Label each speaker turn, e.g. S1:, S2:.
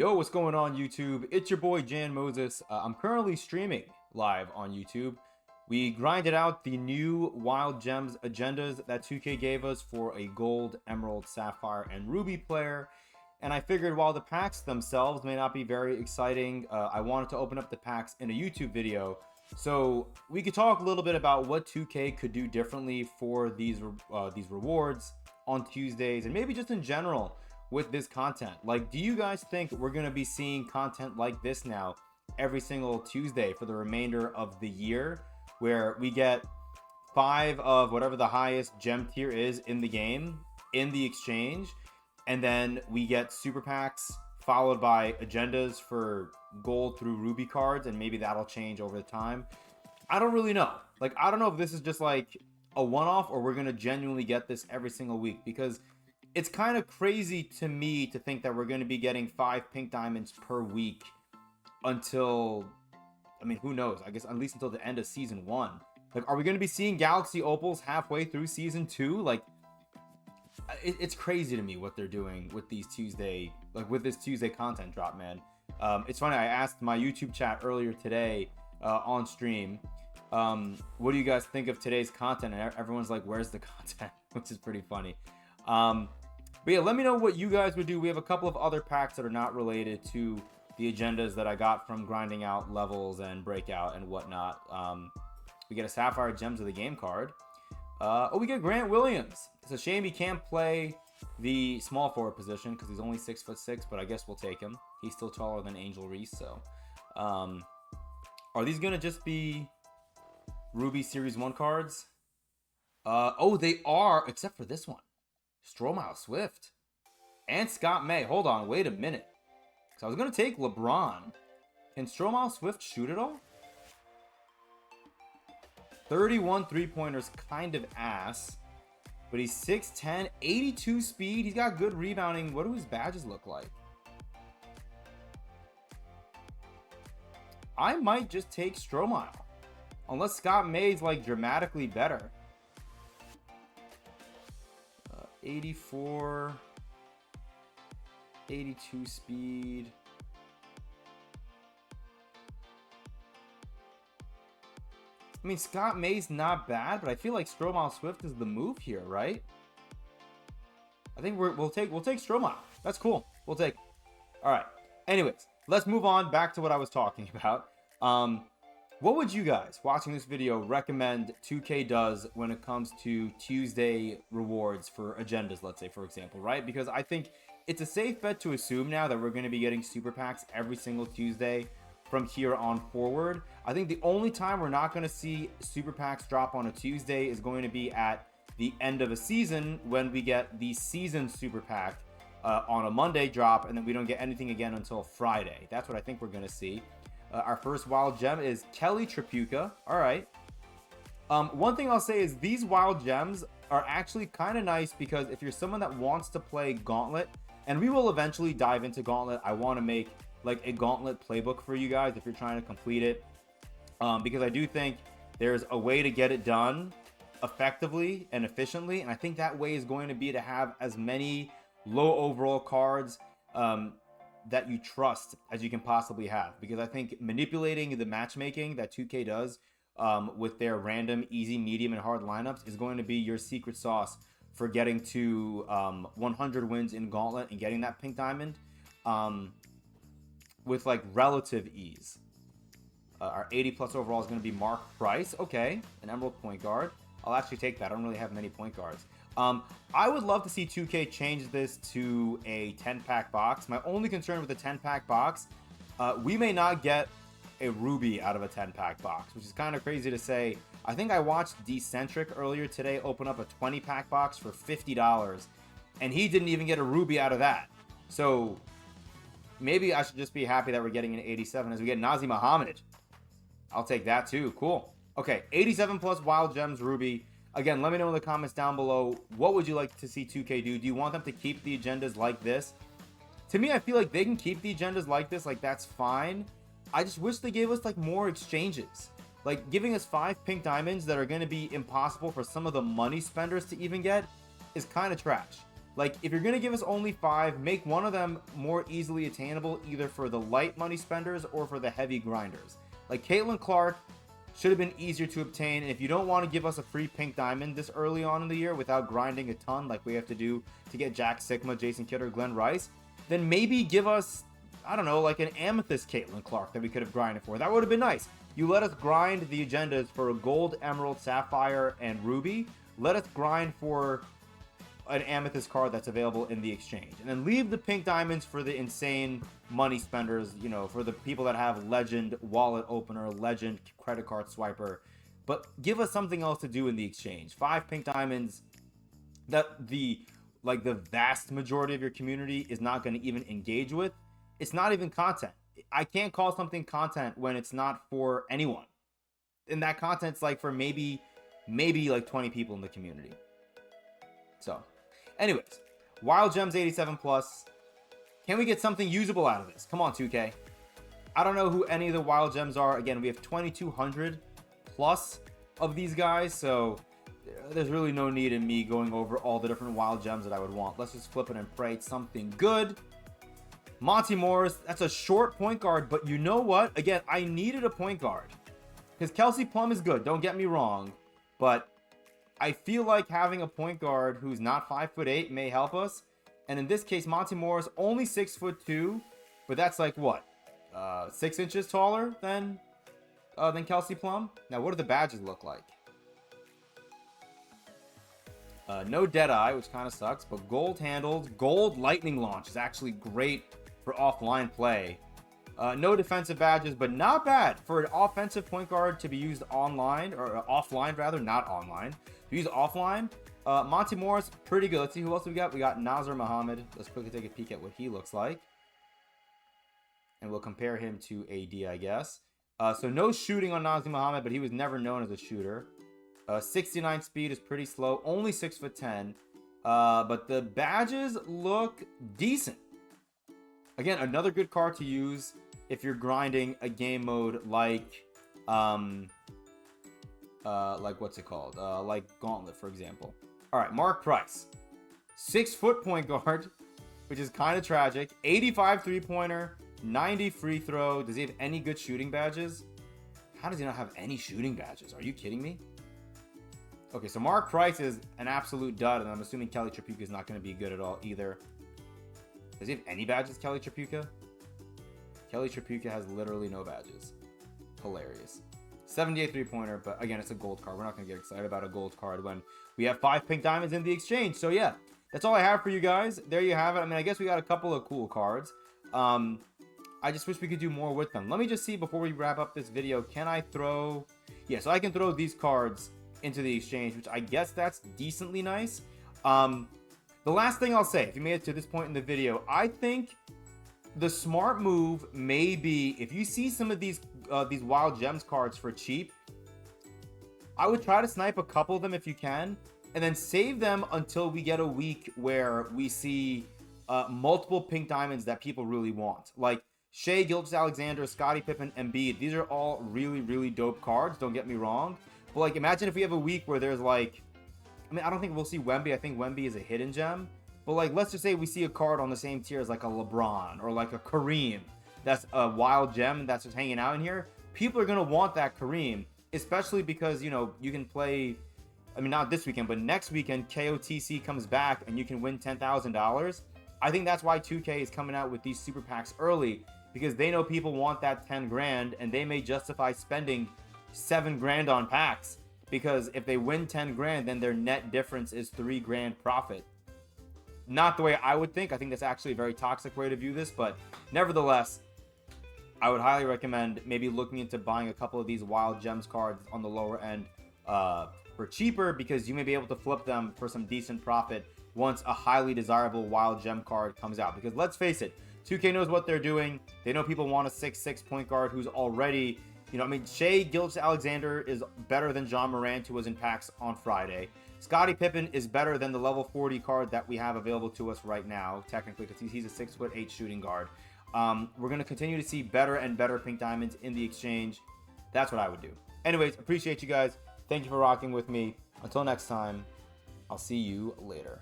S1: Yo, what's going on YouTube? It's your boy Jan Moses. I'm currently streaming live on YouTube. We grinded out the new Wild Gems agendas that 2K gave us for a Gold, Emerald, Sapphire, and Ruby player. And I figured while the packs themselves may not be very exciting, I wanted to open up the packs in a YouTube video so we could talk a little bit about what 2K could do differently for these rewards on Tuesdays, and maybe just in general with this content. Like, do you guys think we're going to be seeing content like this now every single Tuesday for the remainder of the year, where we get 5 of whatever the highest gem tier is in the game in the exchange, and then we get super packs followed by agendas for gold through ruby cards, and maybe that'll change over time? I don't really know. Like, I don't know if this is just like a one-off or we're going to genuinely get this every single week, because it's kind of crazy to me to think that we're going to be getting 5 pink diamonds per week until, I mean, who knows? I guess at least until the end of season 1. Like, are we going to be seeing galaxy opals halfway through season 2? Like, it's crazy to me what they're doing with these Tuesday, like with this Tuesday content drop, man. It's funny, I asked my YouTube chat earlier today on stream, what do you guys think of today's content? And everyone's like, where's the content? Which is pretty funny. But yeah, let me know what you guys would do. We have a couple of other packs that are not related to the agendas that I got from grinding out levels and breakout and whatnot. We get a Sapphire Gems of the Game card. Oh, we get Grant Williams. It's a shame he can't play the small forward position because he's only 6'6", but I guess we'll take him. He's still taller than Angel Reese, so. Are these going to just be Ruby Series 1 cards? Oh, they are, except for this one. Stromile Swift and Scott May. Hold on, wait a minute. Because I was going to take LeBron. Can Stromile Swift shoot it all? 31 three-pointers, kind of ass. But he's 6'10", 82 speed. He's got good rebounding. What do his badges look like? I might just take Stromile. Unless Scott May's like dramatically better. 84, 82 speed. I mean, Scott May's not bad, but I feel like Stromile Swift is the move here, right? I think we'll take Stromile. That's cool. We'll take. All right. Anyways, let's move on back to what I was talking about. What would you guys watching this video recommend 2K does when it comes to Tuesday rewards for agendas, let's say, for example, right? Because I think it's a safe bet to assume now that we're going to be getting super packs every single Tuesday from here on forward. I think the only time we're not going to see super packs drop on a Tuesday is going to be at the end of a season when we get the season super pack on a Monday drop, and then we don't get anything again until Friday. That's what I think we're going to see. Our first wild gem is Kelly Tripucka. All right. One thing I'll say is these wild gems are actually kind of nice because if you're someone that wants to play Gauntlet, and we will eventually dive into Gauntlet, I want to make like a Gauntlet playbook for you guys if you're trying to complete it, because I do think there's a way to get it done effectively and efficiently, and I think that way is going to be to have as many low overall cards that you trust as you can possibly have, because I think manipulating the matchmaking that 2K does with their random easy, medium, and hard lineups is going to be your secret sauce for getting to 100 wins in Gauntlet and getting that pink diamond with like relative ease. Our 80 plus overall is going to be Mark Price. Okay, an Emerald point guard. I'll actually take that. I don't really have many point guards. I would love to see 2K change this to a 10-pack box. My only concern with the 10-pack box, we may not get a Ruby out of a 10-pack box, which is kind of crazy to say. I think I watched Decentric earlier today open up a 20-pack box for $50, and he didn't even get a Ruby out of that. So maybe I should just be happy that we're getting an 87 as we get Nazi Muhammad. I'll take that too. Cool. Okay, 87 plus Wild Gems Ruby. Again, let me know in the comments down below, what would you like to see 2K do? Do you want them to keep the agendas like this? To me, I feel like they can keep the agendas like this, like that's fine. I just wish they gave us like more exchanges. Like giving us 5 pink diamonds that are going to be impossible for some of the money spenders to even get is kind of trash. Like, if you're going to give us only 5, make one of them more easily attainable, either for the light money spenders or for the heavy grinders. Like, Caitlin Clark should have been easier to obtain. And if you don't want to give us a free pink diamond this early on in the year without grinding a ton like we have to do to get Jack Sigma, Jason Kidd, or Glenn Rice, then maybe give us, I don't know, like an amethyst Caitlin Clark that we could have grinded for. That would have been nice. You let us grind the agendas for a gold, emerald, sapphire, and ruby. Let us grind for an amethyst card that's available in the exchange, and then leave the pink diamonds for the insane money spenders, you know, for the people that have legend wallet opener, legend credit card swiper. But give us something else to do in the exchange. 5 pink diamonds that the vast majority of your community is not going to even engage with. It's not even content. I can't call something content when it's not for anyone, and that content's like for maybe like 20 people in the community. So anyways, Wild Gems 87 plus. Can we get something usable out of this? Come on, 2K. I don't know who any of the Wild Gems are. Again, we have 2,200 plus of these guys, so there's really no need in me going over all the different Wild Gems that I would want. Let's just flip it and pray it's something good. Monty Morris, that's a short point guard, but you know what? Again, I needed a point guard. Because Kelsey Plum is good, don't get me wrong, but I feel like having a point guard who's not 5'8" may help us. And in this case, Monty Morris only 6'2", but that's like what, 6 inches taller than Kelsey Plum. Now, what do the badges look like? No Deadeye, which kind of sucks, but gold handled. Gold lightning launch is actually great for offline play. No defensive badges, but not bad for an offensive point guard to be used online, or offline rather, not online. To use offline. Monty Morris, pretty good. Let's see who else we got. We got Nazar Muhammad. Let's quickly take a peek at what he looks like. And we'll compare him to AD, I guess. So no shooting on Nazar Muhammad, but he was never known as a shooter. 69 speed is pretty slow. Only 6'10". But the badges look decent. Again, another good card to use if you're grinding a game mode like what's it called? Like Gauntlet, for example. All right, Mark Price. 6 foot point guard, which is kind of tragic. 85 3-pointer, 90 free throw. Does he have any good shooting badges? How does he not have any shooting badges? Are you kidding me? Okay, so Mark Price is an absolute dud, and I'm assuming Kelly Tripucka is not going to be good at all either. Does he have any badges, Kelly Tripucka? Kelly Tripucka has literally no badges. Hilarious. 78 3-pointer, but again, it's a gold card. We're not going to get excited about a gold card when we have 5 pink diamonds in the exchange. So yeah, that's all I have for you guys. There you have it. I mean, I guess we got a couple of cool cards. I just wish we could do more with them. Let me just see before we wrap up this video. Can I throw... Yeah, so I can throw these cards into the exchange, which I guess that's decently nice. The last thing I'll say, if you made it to this point in the video, I think the smart move may be, if you see some of these Wild Gems cards for cheap, I would try to snipe a couple of them if you can, and then save them until we get a week where we see multiple pink diamonds that people really want. Like Shea Gilgeous-Alexander, Scottie Pippen, Embiid. These are all really, really dope cards, don't get me wrong. But like, imagine if we have a week where there's like, I mean, I don't think we'll see Wemby. I think Wemby is a hidden gem. But like, let's just say we see a card on the same tier as like a LeBron or like a Kareem. That's a Wild Gem that's just hanging out in here. People are going to want that Kareem, especially because, you know, you can play, I mean, not this weekend, but next weekend, KOTC comes back and you can win $10,000. I think that's why 2K is coming out with these super packs early, because they know people want that 10 grand and they may justify spending 7 grand on packs, because if they win 10 grand, then their net difference is 3 grand profit. Not the way I would think. I think that's actually a very toxic way to view this, but nevertheless, I would highly recommend maybe looking into buying a couple of these Wild Gems cards on the lower end for cheaper, because you may be able to flip them for some decent profit once a highly desirable Wild Gem card comes out. Because let's face it, 2K knows what they're doing. They know people want a 6'6" point guard who's already, you know, I mean, Shea Gilgeous-Alexander is better than John Morant, who was in packs on Friday. Scottie Pippen is better than the level 40 card that we have available to us right now, technically, because he's a 6'8" shooting guard. We're going to continue to see better and better pink diamonds in the exchange. That's what I would do. Anyways, appreciate you guys. Thank you for rocking with me. Until next time, I'll see you later.